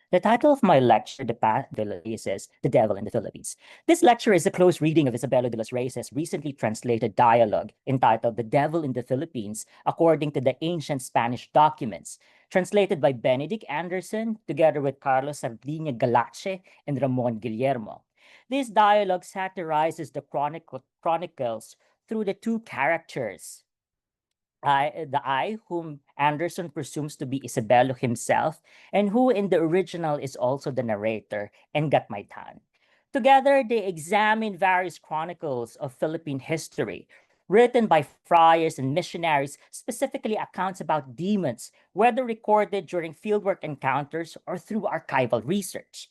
The title of my lecture, The Path de los Reyes, The Devil in the Philippines. This lecture is a close reading of Isabelo de los Reyes' recently translated dialogue entitled The Devil in the Philippines, according to the ancient Spanish documents, translated by Benedict Anderson, together with Carlos Sardiña Galache and Ramon Guillermo. This dialogue satirizes the chronicles through the two characters, I, whom Anderson presumes to be Isabelo himself, and who in the original is also the narrator, and Gatmaitan. Together, they examine various chronicles of Philippine history, written by friars and missionaries, specifically accounts about demons, whether recorded during fieldwork encounters or through archival research.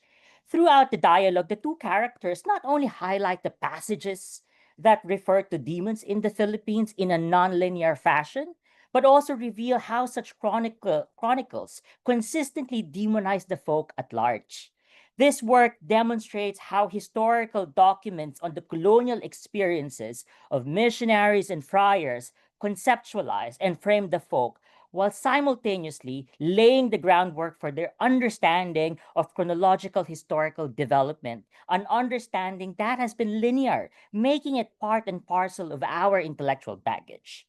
Throughout the dialogue, the two characters not only highlight the passages that refer to demons in the Philippines in a nonlinear fashion, but also reveal how such chronicles consistently demonize the folk at large. This work demonstrates how historical documents on the colonial experiences of missionaries and friars conceptualize and frame the folk while simultaneously laying the groundwork for their understanding of chronological historical development, an understanding that has been linear, making it part and parcel of our intellectual baggage.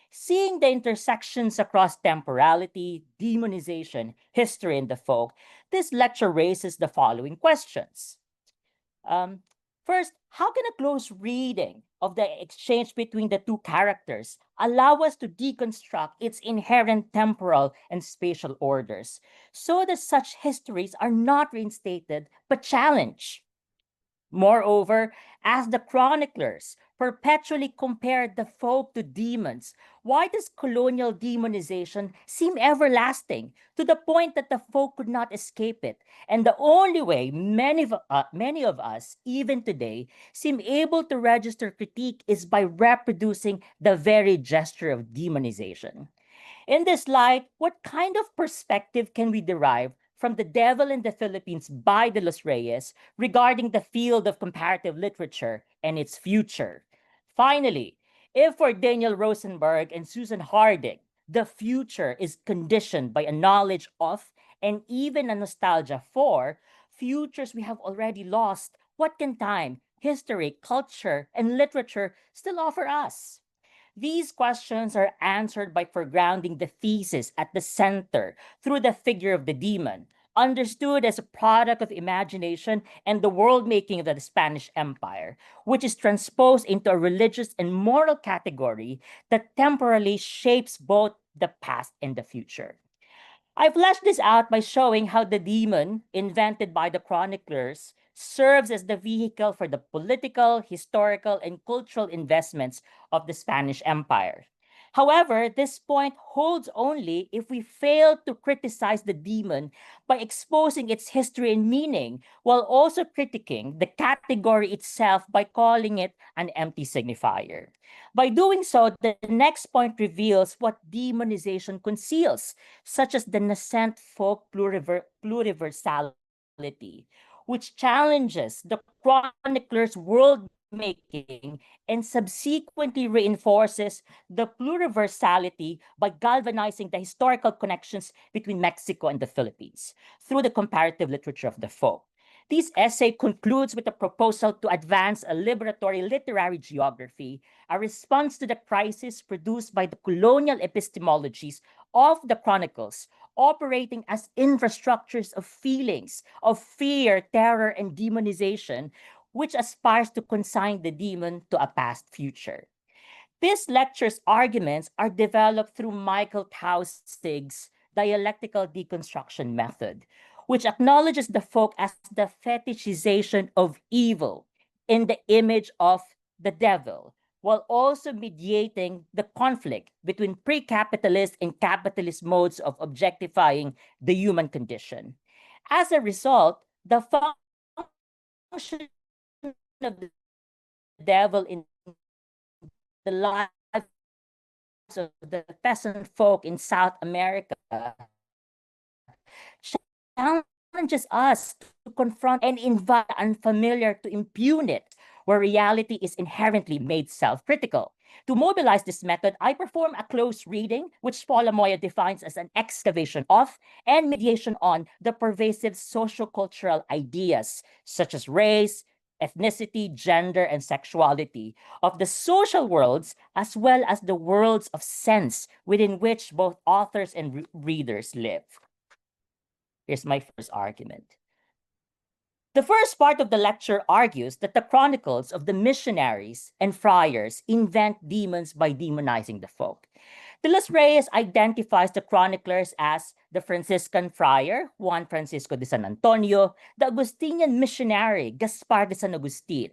Seeing the intersections across temporality, demonization, history, and the folk, this lecture raises the following questions. First, how can a close reading of the exchange between the two characters allow us to deconstruct its inherent temporal and spatial orders so that such histories are not reinstated but challenged? Moreover, as the chroniclers perpetually compared the folk to demons, why does colonial demonization seem everlasting to the point that the folk could not escape it? And the only way many of us, even today, seem able to register critique is by reproducing the very gesture of demonization. In this light, what kind of perspective can we derive from The Devil in the Philippines by De Los Reyes regarding the field of comparative literature and its future? Finally, if for Daniel Rosenberg and Susan Harding, the future is conditioned by a knowledge of and even a nostalgia for futures we have already lost, what can time, history, culture, and literature still offer us? These questions are answered by foregrounding the thesis at the center through the figure of the demon, understood as a product of imagination and the world making of the Spanish Empire, which is transposed into a religious and moral category that temporally shapes both the past and the future. I fleshed this out by showing how the demon, invented by the chroniclers, serves as the vehicle for the political, historical, and cultural investments of the Spanish Empire. However, this point holds only if we fail to criticize the demon by exposing its history and meaning, while also critiquing the category itself by calling it an empty signifier. By doing so, the next point reveals what demonization conceals, such as the nascent folk pluriversality, which challenges the chronicler's world making and subsequently reinforces the pluriversality by galvanizing the historical connections between Mexico and the Philippines through the comparative literature of the folk. This essay concludes with a proposal to advance a liberatory literary geography, a response to the crisis produced by the colonial epistemologies of the chronicles, operating as infrastructures of feelings, of fear, terror, and demonization, which aspires to consign the demon to a past future. This lecture's arguments are developed through Michael Taussig's dialectical deconstruction method, which acknowledges the folk as the fetishization of evil in the image of the devil, while also mediating the conflict between pre-capitalist and capitalist modes of objectifying the human condition. As a result, the function of the devil in the lives of the peasant folk in South America challenges us to confront and invite the unfamiliar to impugn it, where reality is inherently made self-critical. To mobilize this method, I perform a close reading, which Paula Moya defines as an excavation of and mediation on the pervasive sociocultural ideas, such as race, ethnicity, gender, and sexuality of the social worlds, as well as the worlds of sense within which both authors and readers live. Here's my first argument. The first part of the lecture argues that the chronicles of the missionaries and friars invent demons by demonizing the folk. De los Reyes identifies the chroniclers as the Franciscan friar, Juan Francisco de San Antonio, the Augustinian missionary, Gaspar de San Agustin,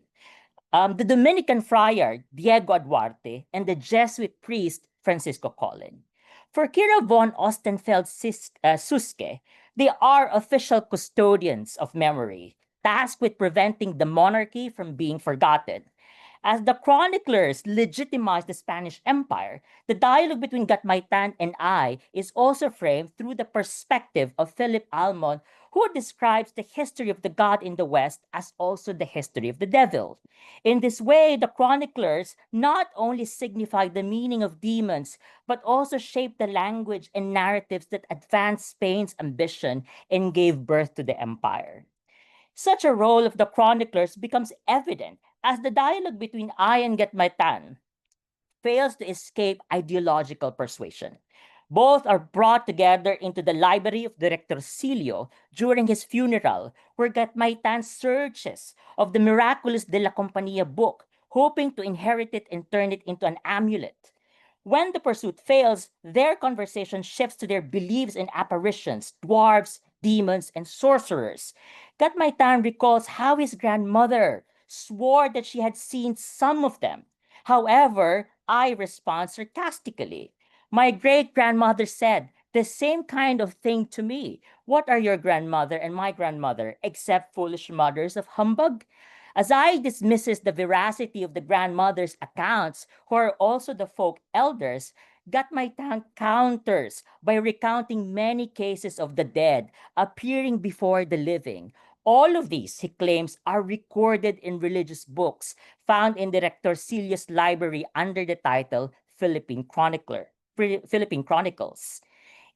the Dominican friar, Diego Duarte, and the Jesuit priest, Francisco Colin. For Kira von Ostenfeld-Suske, they are official custodians of memory, tasked with preventing the monarchy from being forgotten. As the chroniclers legitimize the Spanish Empire, the dialogue between Gatmaitan and I is also framed through the perspective of Philip Almon, who describes the history of the god in the West as also the history of the devil. In this way, the chroniclers not only signify the meaning of demons, but also shape the language and narratives that advanced Spain's ambition and gave birth to the empire. Such a role of the chroniclers becomes evident as the dialogue between I and Gatmaitan fails to escape ideological persuasion. Both are brought together into the library of Director Silio during his funeral, where Gatmaitan searches of the miraculous de la Compañía book, hoping to inherit it and turn it into an amulet. When the pursuit fails, their conversation shifts to their beliefs in apparitions, dwarves, demons, and sorcerers. Gatmaitan recalls how his grandmother swore that she had seen some of them. However, I respond sarcastically. My great-grandmother said the same kind of thing to me. What are your grandmother and my grandmother, except foolish mothers of humbug? As I dismisses the veracity of the grandmother's accounts, who are also the folk elders, Gatmaitan counters by recounting many cases of the dead appearing before the living. All of these, he claims, are recorded in religious books found in Director Silio's library under the title Philippine Chronicles.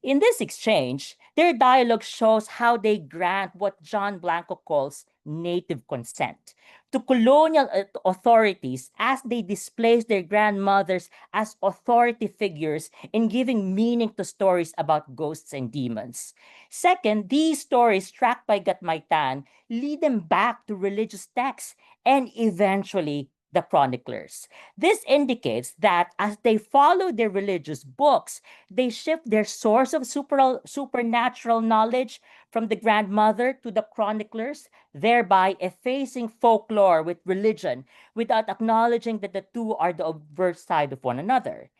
In this exchange, their dialogue shows how they grant what John Blanco calls native consent to colonial authorities as they displace their grandmothers as authority figures in giving meaning to stories about ghosts and demons. Second, these stories tracked by Gatmaitan lead them back to religious texts and eventually the chroniclers. This indicates that as they follow their religious books, they shift their source of supernatural knowledge from the grandmother to the chroniclers, thereby effacing folklore with religion without acknowledging that the two are the obverse side of one another.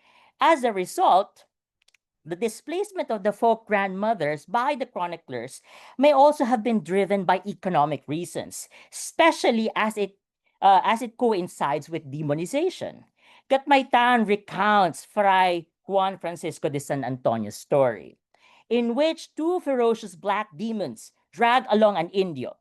As a result, the displacement of the folk grandmothers by the chroniclers may also have been driven by economic reasons, especially as it coincides with demonization. Gatmaitan recounts Fray Juan Francisco de San Antonio's story, in which two ferocious black demons drag along an Indio,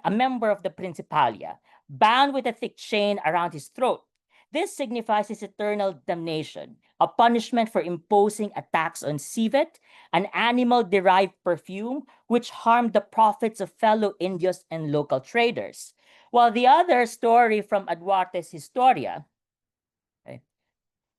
a member of the Principalia, bound with a thick chain around his throat. This signifies his eternal damnation, a punishment for imposing a tax on civet, an animal-derived perfume which harmed the profits of fellow Indios and local traders. While the other story from Duarte's Historia,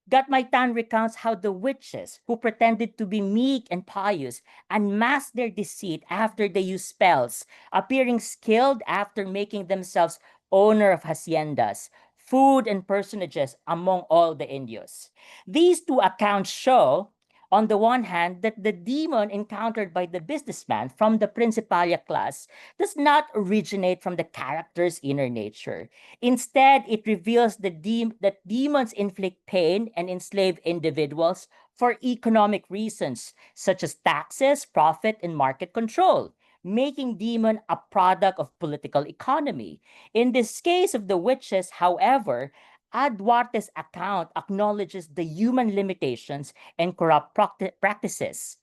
Gatmaitan recounts how the witches, who pretended to be meek and pious, unmasked their deceit after they used spells, appearing skilled after making themselves owner of haciendas, food, and personages among all the Indios. These two accounts show, on the one hand, that the demon encountered by the businessman from the Principalia class does not originate from the character's inner nature. Instead, it reveals that demons inflict pain and enslave individuals for economic reasons, such as taxes, profit, and market control, making demon a product of political economy. In this case of the witches, however, Duarte's account acknowledges the human limitations and corrupt practices.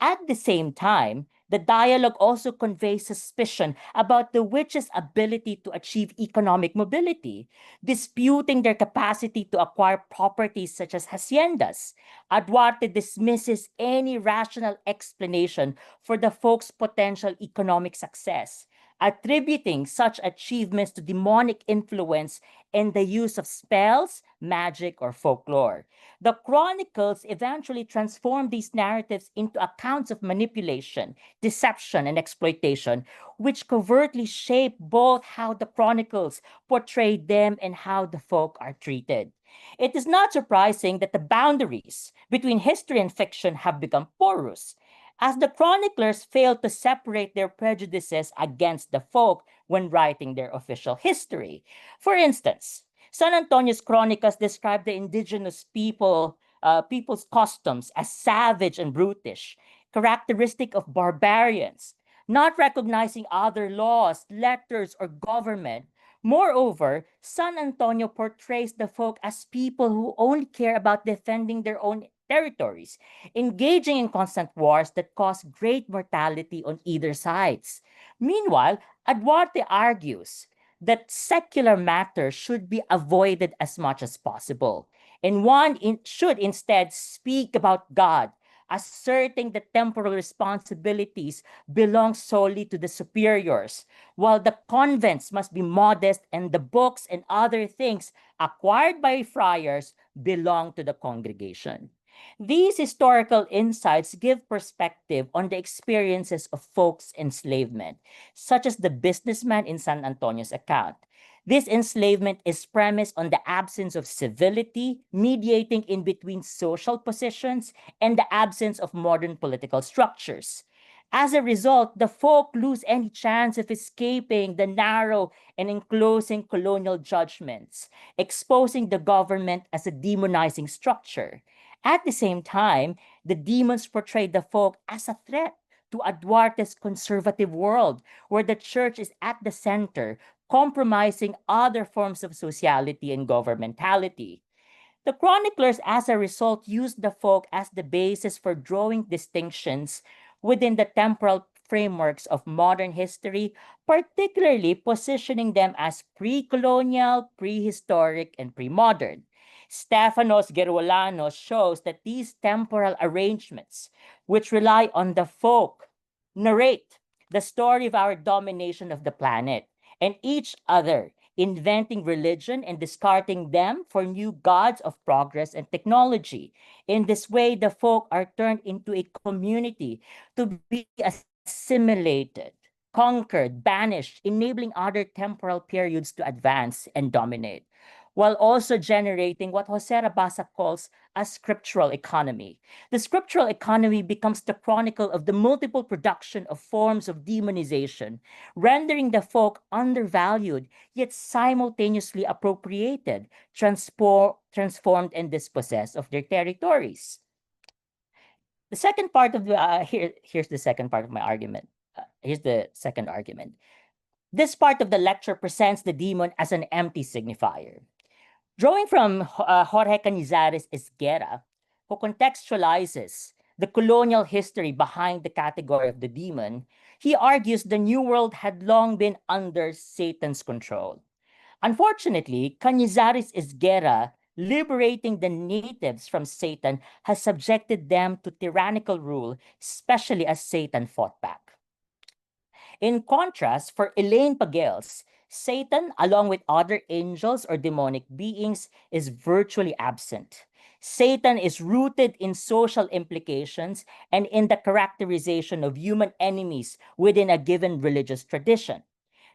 At the same time, The dialogue also conveys suspicion about the witches' ability to achieve economic mobility, disputing their capacity to acquire properties such as haciendas. Duarte dismisses any rational explanation for the folks' potential economic success, attributing such achievements to demonic influence and the use of spells, magic, or folklore. The Chronicles eventually transform these narratives into accounts of manipulation, deception, and exploitation, which covertly shape both how the Chronicles portray them and how the folk are treated. It is not surprising that the boundaries between history and fiction have become porous, as the chroniclers failed to separate their prejudices against the folk when writing their official history. For instance, San Antonio's Chronicles describe the indigenous people's customs as savage and brutish, characteristic of barbarians, not recognizing other laws, letters, or government. Moreover, San Antonio portrays the folk as people who only care about defending their own territories, engaging in constant wars that cause great mortality on either sides. Meanwhile, Duarte argues that secular matters should be avoided as much as possible, and should instead speak about God, asserting that temporal responsibilities belong solely to the superiors, while the convents must be modest and the books and other things acquired by friars belong to the congregation. These historical insights give perspective on the experiences of folks' enslavement, such as the businessman in San Antonio's account. This enslavement is premised on the absence of civility, mediating in between social positions, and the absence of modern political structures. As a result, the folk lose any chance of escaping the narrow and enclosing colonial judgments, exposing the government as a demonizing structure. At the same time, the demons portray the folk as a threat to a Duarte's conservative world, where the church is at the center, compromising other forms of sociality and governmentality. The chroniclers, as a result, used the folk as the basis for drawing distinctions within the temporal frameworks of modern history, particularly positioning them as pre-colonial, prehistoric, and pre-modern. Stefanos Gerolanos shows that these temporal arrangements, which rely on the folk, narrate the story of our domination of the planet and each other, inventing religion and discarding them for new gods of progress and technology. In this way, the folk are turned into a community to be assimilated, conquered, banished, enabling other temporal periods to advance and dominate, while also generating what Jose Rabasa calls a scriptural economy. The scriptural economy becomes the chronicle of the multiple production of forms of demonization, rendering the folk undervalued, yet simultaneously appropriated, transformed, and dispossessed of their territories. The second part of here's the second part of my argument. Here's the second argument. This part of the lecture presents the demon as an empty signifier. Drawing from Jorge Cañizares Esguerra, who contextualizes the colonial history behind the category of the demon, he argues the New World had long been under Satan's control. Unfortunately, Cañizares Esguerra, liberating the natives from Satan, has subjected them to tyrannical rule, especially as Satan fought back. In contrast, for Elaine Pagels, Satan, along with other angels or demonic beings, is virtually absent. Satan is rooted in social implications and in the characterization of human enemies within a given religious tradition.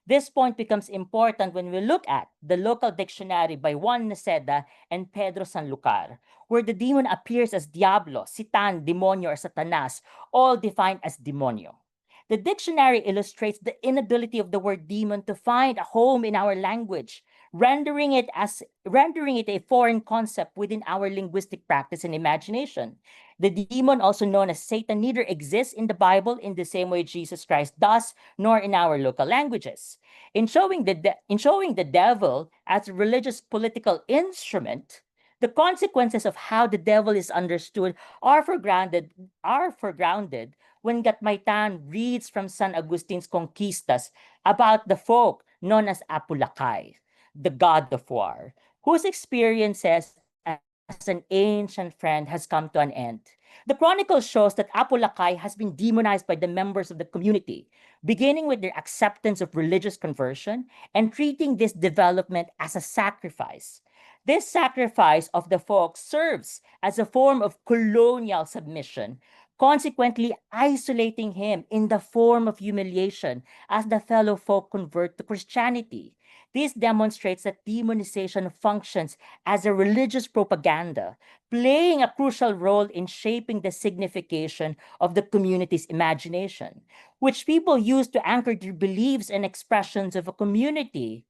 This point becomes important when we look at the local dictionary by Juan Naceda and Pedro Sanlucar, where the demon appears as Diablo, Sitan, Demonyo, or Satanas, all defined as demonyo. The dictionary illustrates the inability of the word demon to find a home in our language, rendering it a foreign concept within our linguistic practice and imagination. The demon, also known as Satan, neither exists in the Bible in the same way Jesus Christ does, nor in our local languages. In showing the devil as a religious political instrument, The consequences of how the devil is understood are foregrounded when Gatmaitan reads from San Agustin's Conquistas about the folk known as Apulacay, the god of war, whose experiences as an ancient friend has come to an end. The chronicle shows that Apulacay has been demonized by the members of the community, beginning with their acceptance of religious conversion and treating this development as a sacrifice. This sacrifice of the folk serves as a form of colonial submission, consequently isolating him in the form of humiliation as the fellow folk convert to Christianity. This demonstrates that demonization functions as a religious propaganda, playing a crucial role in shaping the signification of the community's imagination, which people use to anchor their beliefs and expressions of a community.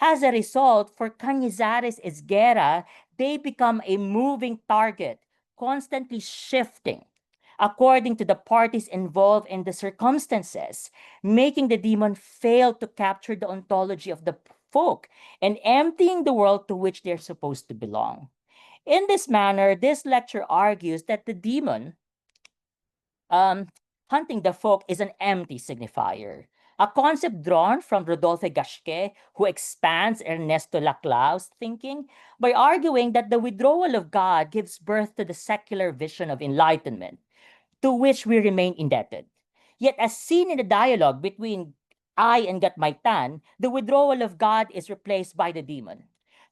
As a result, for Cañizares Esguerra, they become a moving target, constantly shifting according to the parties involved in the circumstances, making the demon fail to capture the ontology of the folk and emptying the world to which they're supposed to belong. In this manner, this lecture argues that the demon hunting the folk is an empty signifier, a concept drawn from Rodolphe Gasquet, who expands Ernesto Laclau's thinking by arguing that the withdrawal of God gives birth to the secular vision of enlightenment, to which we remain indebted. Yet, as seen in the dialogue between I and Gatmaitan, the withdrawal of God is replaced by the demon.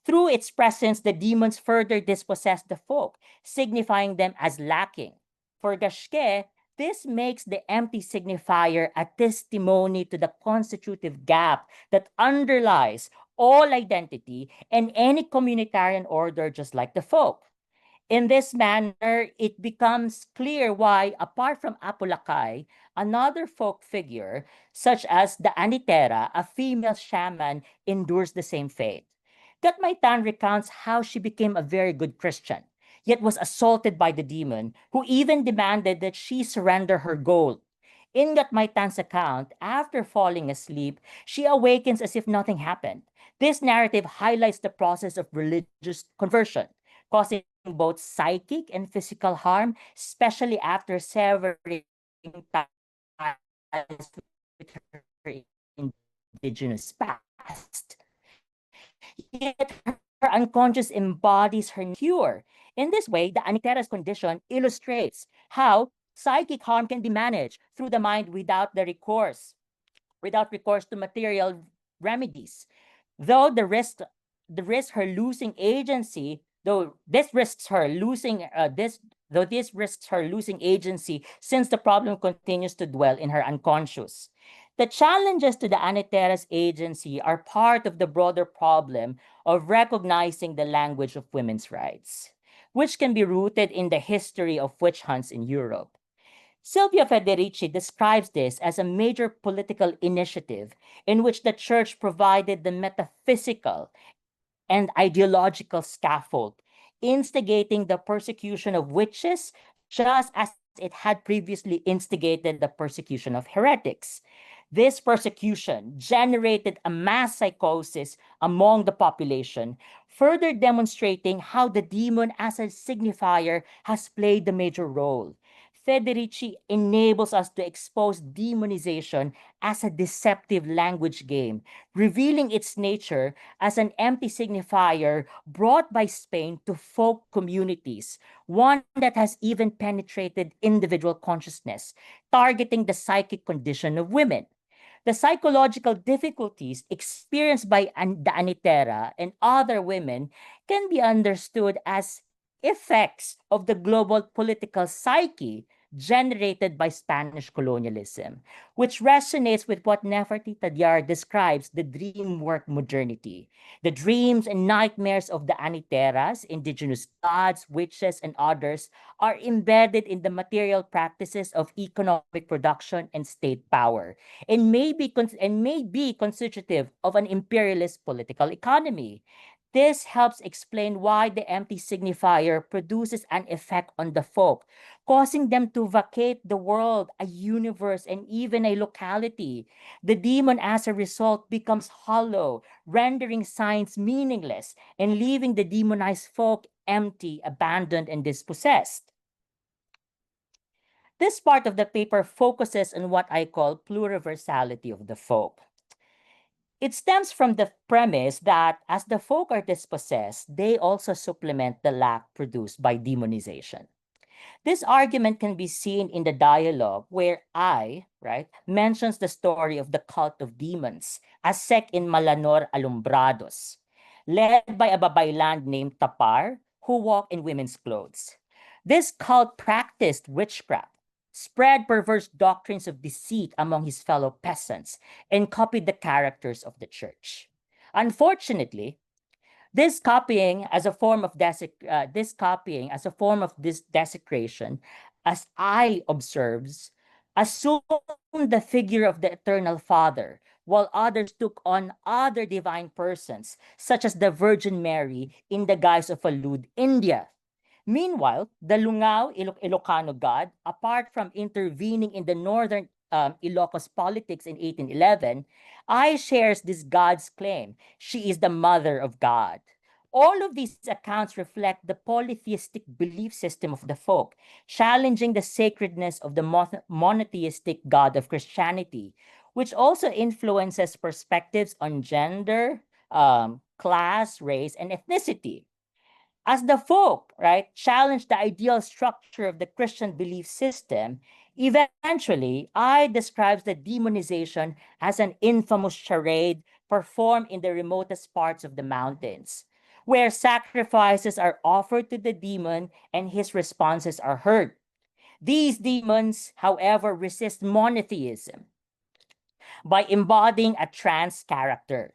Through its presence, the demons further dispossess the folk, signifying them as lacking. For Gasquet, this makes the empty signifier a testimony to the constitutive gap that underlies all identity and any communitarian order, just like the folk. In this manner, it becomes clear why, apart from Apulacay, another folk figure, such as the Anitera, a female shaman, endures the same fate. Gatmaitan recounts how she became a very good Christian, yet was assaulted by the demon, who even demanded that she surrender her gold. In Gatmaitan's account, after falling asleep, she awakens as if nothing happened. This narrative highlights the process of religious conversion, causing both psychic and physical harm, especially after severing ties with her indigenous past. Yet her unconscious embodies her cure. In this way, the Anitera's condition illustrates how psychic harm can be managed through the mind without recourse to material remedies. Though the risk her losing agency, though this risks her losing this though this risks her losing agency since the problem continues to dwell in her unconscious. The challenges to the Anitera's agency are part of the broader problem of recognizing the language of women's rights, which can be rooted in the history of witch hunts in Europe. Silvia Federici describes this as a major political initiative in which the church provided the metaphysical and ideological scaffold, instigating the persecution of witches just as it had previously instigated the persecution of heretics. This persecution generated a mass psychosis among the population, further demonstrating how the demon as a signifier has played a major role. Federici enables us to expose demonization as a deceptive language game, revealing its nature as an empty signifier brought by Spain to folk communities, one that has even penetrated individual consciousness, targeting the psychic condition of women. The psychological difficulties experienced by the Anitera and other women can be understood as effects of the global political psyche generated by Spanish colonialism, which resonates with what Nefertiti Diar describes the dream work modernity. The dreams and nightmares of the Aniteras, indigenous gods, witches, and others are embedded in the material practices of economic production and state power, and may be constitutive of an imperialist political economy. This helps explain why the empty signifier produces an effect on the folk, causing them to vacate the world, a universe, and even a locality. The demon, as a result, becomes hollow, rendering signs meaningless and leaving the demonized folk empty, abandoned, and dispossessed. This part of the paper focuses on what I call pluriversality of the folk. It stems from the premise that as the folk are dispossessed, they also supplement the lack produced by demonization. This argument can be seen in the dialogue where right, mentions the story of the cult of demons, a sect in Malanor Alumbrados, led by a babaylan named Tapar who walk in women's clothes. This cult practiced witchcraft, spread perverse doctrines of deceit among his fellow peasants, and copied the characters of the church. Unfortunately, this copying as a form of this desecration, as I observes, assumed the figure of the eternal Father, while others took on other divine persons, such as the Virgin Mary, in the guise of a lewd India. Meanwhile, the Lungao Ilocano god, apart from intervening in the northern Ilocos politics in 1811, I shares this god's claim. She is the mother of God. All of these accounts reflect the polytheistic belief system of the folk, challenging the sacredness of the monotheistic God of Christianity, which also influences perspectives on gender, class, race, and ethnicity. As the folk, right, challenged the ideal structure of the Christian belief system, eventually, I describes the demonization as an infamous charade performed in the remotest parts of the mountains, where sacrifices are offered to the demon and his responses are heard. These demons, however, resist monotheism by embodying a trans character.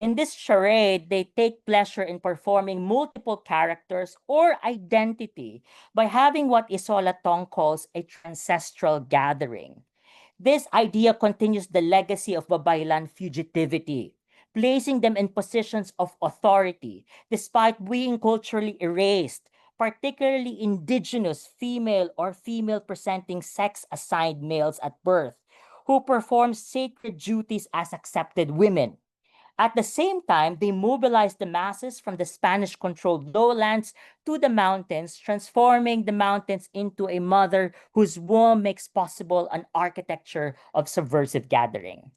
In this charade, they take pleasure in performing multiple characters or identity by having what Isola Tong calls a ancestral gathering. This idea continues the legacy of Babaylan fugitivity, placing them in positions of authority despite being culturally erased, particularly indigenous female or female presenting sex assigned males at birth, who perform sacred duties as accepted women. At the same time, they mobilized the masses from the Spanish-controlled lowlands to the mountains, transforming the mountains into a mother whose womb makes possible an architecture of subversive gathering.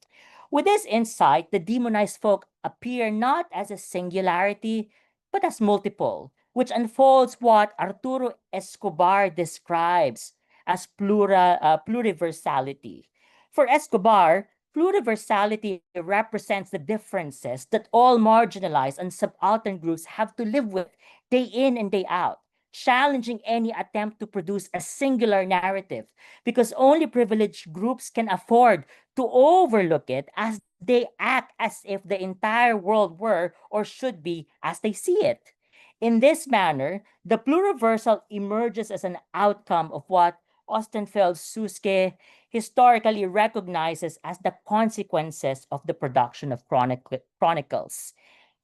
With this insight, the demonized folk appear not as a singularity, but as multiple, which unfolds what Arturo Escobar describes as pluriversality. For Escobar, pluriversality represents the differences that all marginalized and subaltern groups have to live with day in and day out, challenging any attempt to produce a singular narrative because only privileged groups can afford to overlook it as they act as if the entire world were or should be as they see it. In this manner, the pluriversal emerges as an outcome of what Ostenfeld Suske historically recognizes as the consequences of the production of chronicles.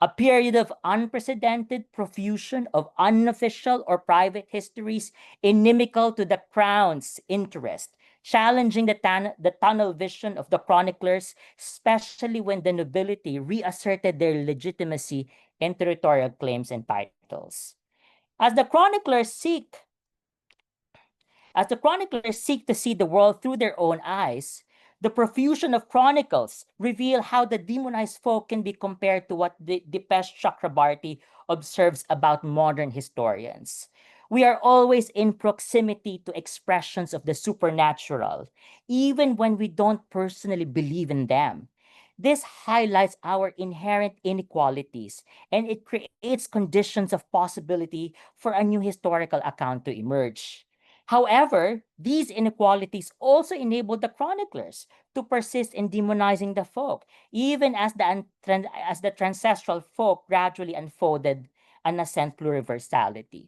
A period of unprecedented profusion of unofficial or private histories inimical to the crown's interest, challenging the tunnel vision of the chroniclers, especially when the nobility reasserted their legitimacy in territorial claims and titles. As the chroniclers seek as the chroniclers seek to see the world through their own eyes, the profusion of chronicles reveal how the demonized folk can be compared to what the Dipesh Chakrabarti observes about modern historians. We are always in proximity to expressions of the supernatural, even when we don't personally believe in them. This highlights our inherent inequalities and it creates conditions of possibility for a new historical account to emerge. However, these inequalities also enabled the chroniclers to persist in demonizing the folk, even as the ancestral folk gradually unfolded an ascent pluriversality.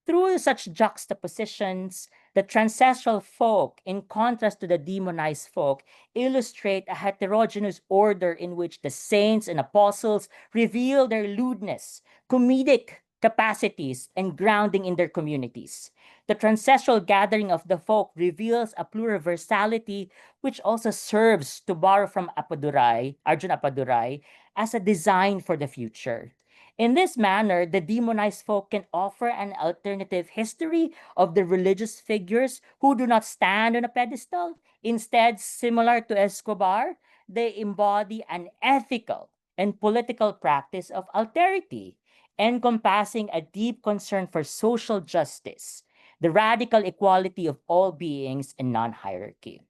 Through such juxtapositions, the transcestral folk, in contrast to the demonized folk, illustrate a heterogeneous order in which the saints and apostles reveal their lewdness, comedic capacities, and grounding in their communities. The transcestral gathering of the folk reveals a pluriversality which also serves to borrow from Arjun Appadurai, as a design for the future. In this manner, the demonized folk can offer an alternative history of the religious figures who do not stand on a pedestal. Instead, similar to Escobar, they embody an ethical and political practice of alterity, encompassing a deep concern for social justice, the radical equality of all beings and non-hierarchy.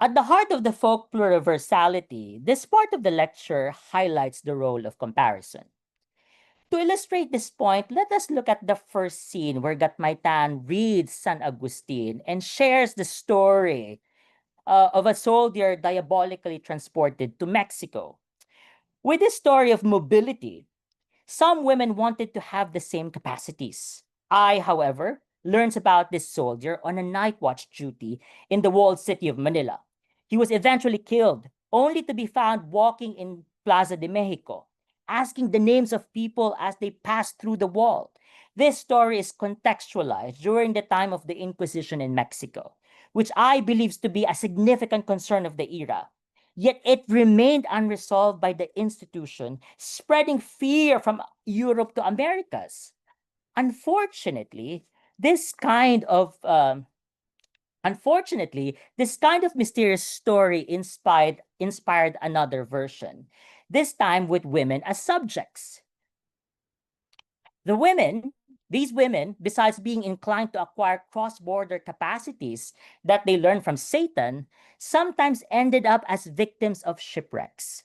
At the heart of the folk pluriversality, this part of the lecture highlights the role of comparison. To illustrate this point, let us look at the first scene where Gatmaitan reads San Agustin and shares the story of a soldier diabolically transported to Mexico. With this story of mobility, some women wanted to have the same capacities. I, however, learns about this soldier on a night watch duty in the walled city of Manila. He was eventually killed, only to be found walking in Plaza de Mexico, asking the names of people as they passed through the wall. This story is contextualized during the time of the Inquisition in Mexico, which I believe to be a significant concern of the era. Yet it remained unresolved by the institution, spreading fear from Europe to Americas. Unfortunately, this kind of mysterious story inspired another version, this time with women as subjects. These women, besides being inclined to acquire cross-border capacities that they learned from Satan, sometimes ended up as victims of shipwrecks.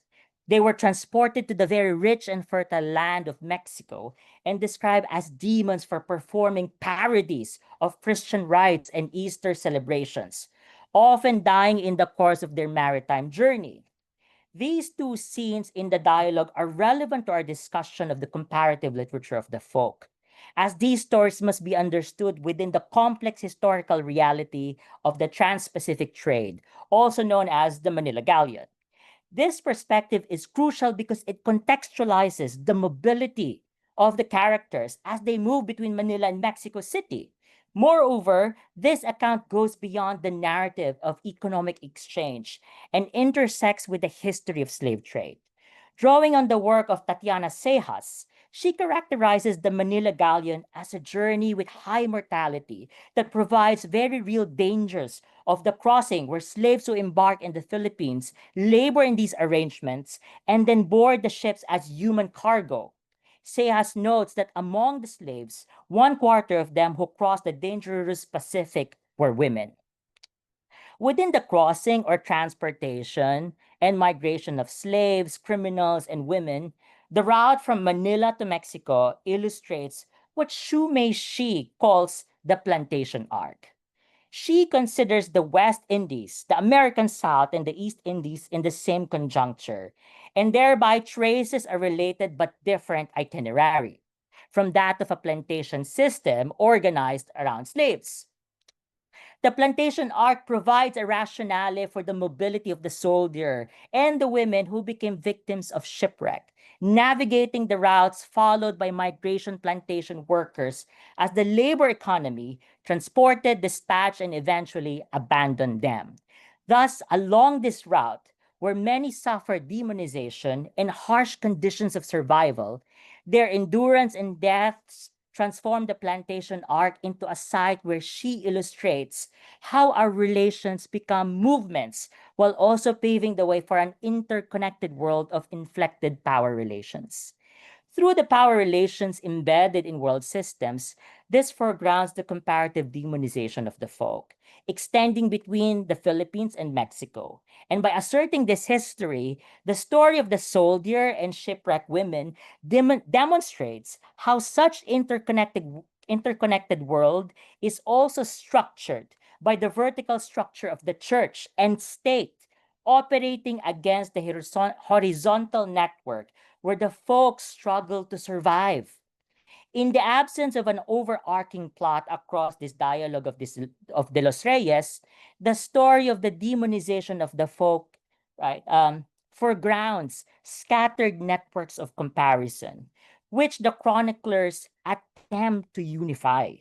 They were transported to the very rich and fertile land of Mexico and described as demons for performing parodies of Christian rites and Easter celebrations, often dying in the course of their maritime journey. These two scenes in the dialogue are relevant to our discussion of the comparative literature of the folk, as these stories must be understood within the complex historical reality of the Trans-Pacific trade, also known as the Manila Galleon. This perspective is crucial because it contextualizes the mobility of the characters as they move between Manila and Mexico City. Moreover, this account goes beyond the narrative of economic exchange and intersects with the history of slave trade. Drawing on the work of Tatiana Sejas, she characterizes the Manila Galleon as a journey with high mortality that provides very real dangers of the crossing where slaves who embark in the Philippines labor in these arrangements and then board the ships as human cargo. Sejas notes that among the slaves, 1/4 of them who crossed the dangerous Pacific were women. Within the crossing or transportation and migration of slaves, criminals, and women, the route from Manila to Mexico illustrates what Xu Mei Shi calls the plantation arc. She considers the West Indies, the American South, and the East Indies in the same conjuncture, and thereby traces a related but different itinerary from that of a plantation system organized around slaves. The plantation arc provides a rationale for the mobility of the soldier and the women who became victims of shipwreck, navigating the routes followed by migration plantation workers as the labor economy transported, dispatched, and eventually abandoned them. Thus, along this route, where many suffered demonization and harsh conditions of survival, their endurance and deaths transformed the plantation arc into a site where she illustrates how our relations become movements while also paving the way for an interconnected world of inflected power relations. Through the power relations embedded in world systems, this foregrounds the comparative demonization of the folk, extending between the Philippines and Mexico. And by asserting this history, the story of the soldier and shipwrecked women demonstrates how such interconnected world is also structured by the vertical structure of the church and state, operating against the horizontal network where the folks struggle to survive. In the absence of an overarching plot across this dialogue of De Los Reyes, the story of the demonization of the folk, right, foregrounds scattered networks of comparison, which the chroniclers attempt to unify.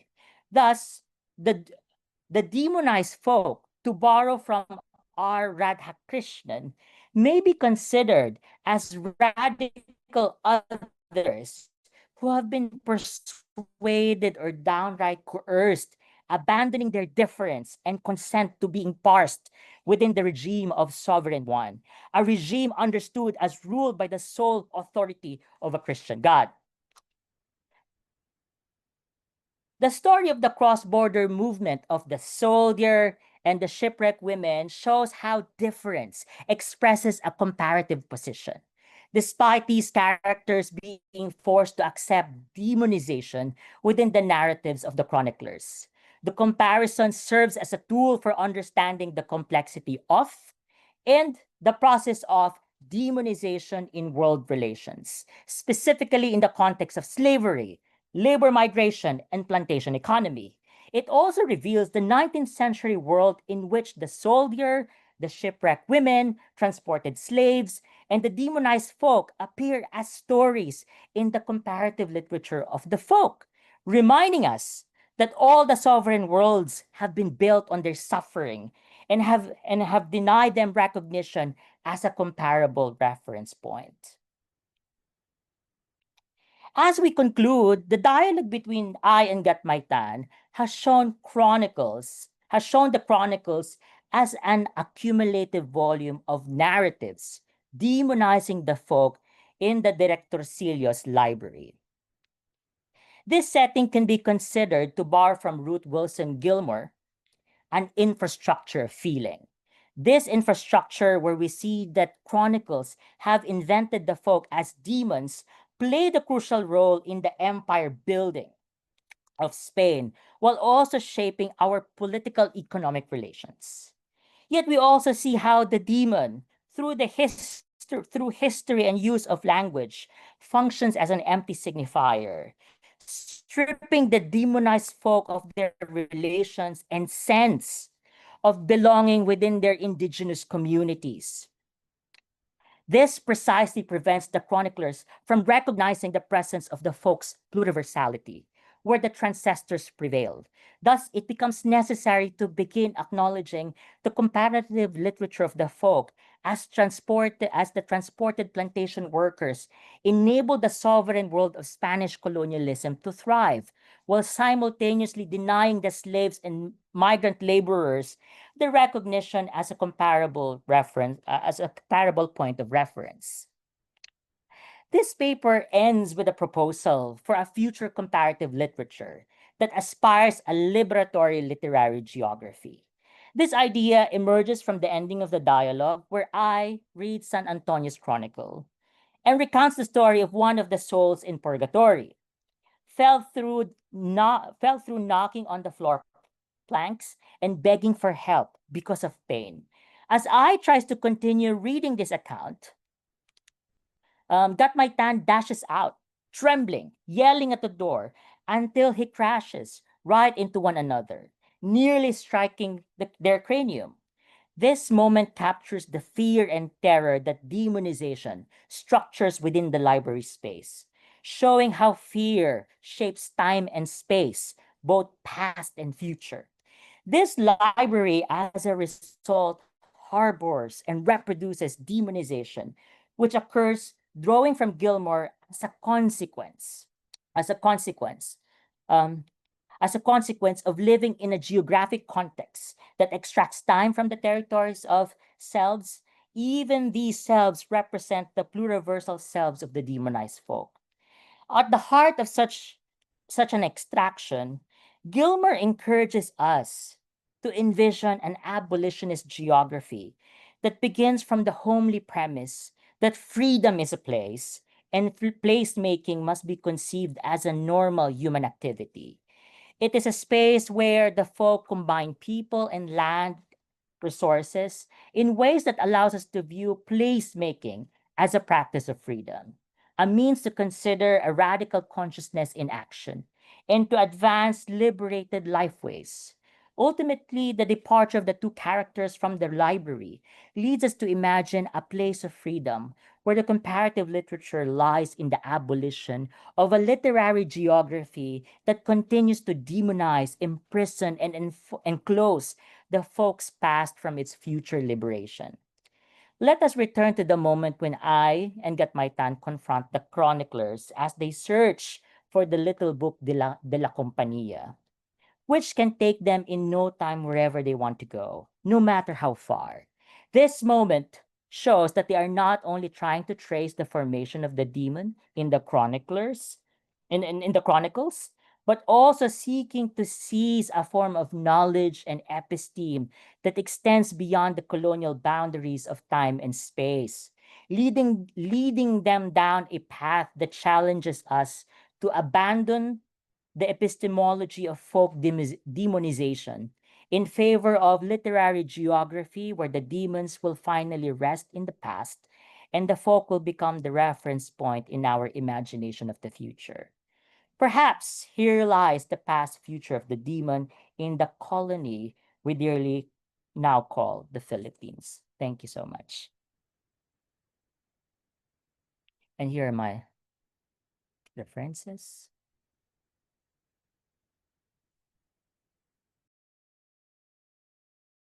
Thus, the demonized folk, to borrow from R. Radhakrishnan, may be considered as radical others who have been persuaded or downright coerced, abandoning their difference and consent to being parsed within the regime of sovereign one, a regime understood as ruled by the sole authority of a Christian God. The story of the cross-border movement of the soldier and the shipwrecked women shows how difference expresses a comparative position. Despite these characters being forced to accept demonization within the narratives of the chroniclers, the comparison serves as a tool for understanding the complexity of and the process of demonization in world relations, specifically in the context of slavery, labor migration, and plantation economy. It also reveals the 19th century world in which the soldier, the shipwrecked women, transported slaves, and the demonized folk appear as stories in the comparative literature of the folk, reminding us that all the sovereign worlds have been built on their suffering and have denied them recognition as a comparable reference point. As we conclude, the dialogue between I and Gatmaitan has shown the chronicles as an accumulative volume of narratives demonizing the folk in the Directorcillo's library. This setting can be considered, to borrow from Ruth Wilson Gilmore, an infrastructure feeling. This infrastructure, where we see that chronicles have invented the folk as demons, played a crucial role in the empire building of Spain, while also shaping our political economic relations. Yet we also see how the demon, through history and use of language, functions as an empty signifier, stripping the demonized folk of their relations and sense of belonging within their indigenous communities. This precisely prevents the chroniclers from recognizing the presence of the folk's pluriversality, where the transcestors prevailed. Thus, it becomes necessary to begin acknowledging the comparative literature of the folk as the transported plantation workers enabled the sovereign world of Spanish colonialism to thrive, while simultaneously denying the slaves and migrant laborers the recognition as a comparable reference, as a comparable point of reference. This paper ends with a proposal for a future comparative literature that aspires a liberatory literary geography. This idea emerges from the ending of the dialogue, where I read San Antonio's chronicle and recounts the story of one of the souls in purgatory. Fell through knocking on the floor planks and begging for help because of pain. As I tries to continue reading this account, Gatmaitan dashes out, trembling, yelling at the door, until he crashes right into one another, nearly striking their cranium. This moment captures the fear and terror that demonization structures within the library space, showing how fear shapes time and space, both past and future. This library, as a result, harbors and reproduces demonization, which occurs, drawing from Gilmore, as a consequence, um, as a consequence of living in a geographic context that extracts time from the territories of selves. Even these selves represent the pluriversal selves of the demonized folk. At the heart of such an extraction, Gilmer encourages us to envision an abolitionist geography that begins from the homely premise that freedom is a place and placemaking must be conceived as a normal human activity. It is a space where the folk combine people and land resources in ways that allows us to view placemaking as a practice of freedom, a means to consider a radical consciousness in action, and to advance liberated lifeways. Ultimately, the departure of the two characters from the library leads us to imagine a place of freedom where the comparative literature lies in the abolition of a literary geography that continues to demonize, imprison, and enclose the folk's past from its future liberation. Let us return to the moment when I and Gatmaitan confront the chroniclers as they search for the little book de la Compañía, which can take them in no time wherever they want to go, no matter how far. This moment shows that they are not only trying to trace the formation of the demon in the chroniclers, in the chronicles, but also seeking to seize a form of knowledge and episteme that extends beyond the colonial boundaries of time and space, leading them down a path that challenges us to abandon the epistemology of folk demonization in favor of literary geography, where the demons will finally rest in the past and the folk will become the reference point in our imagination of the future. Perhaps here lies the past future of the demon in the colony we dearly now call the Philippines. Thank you so much. And here are my references.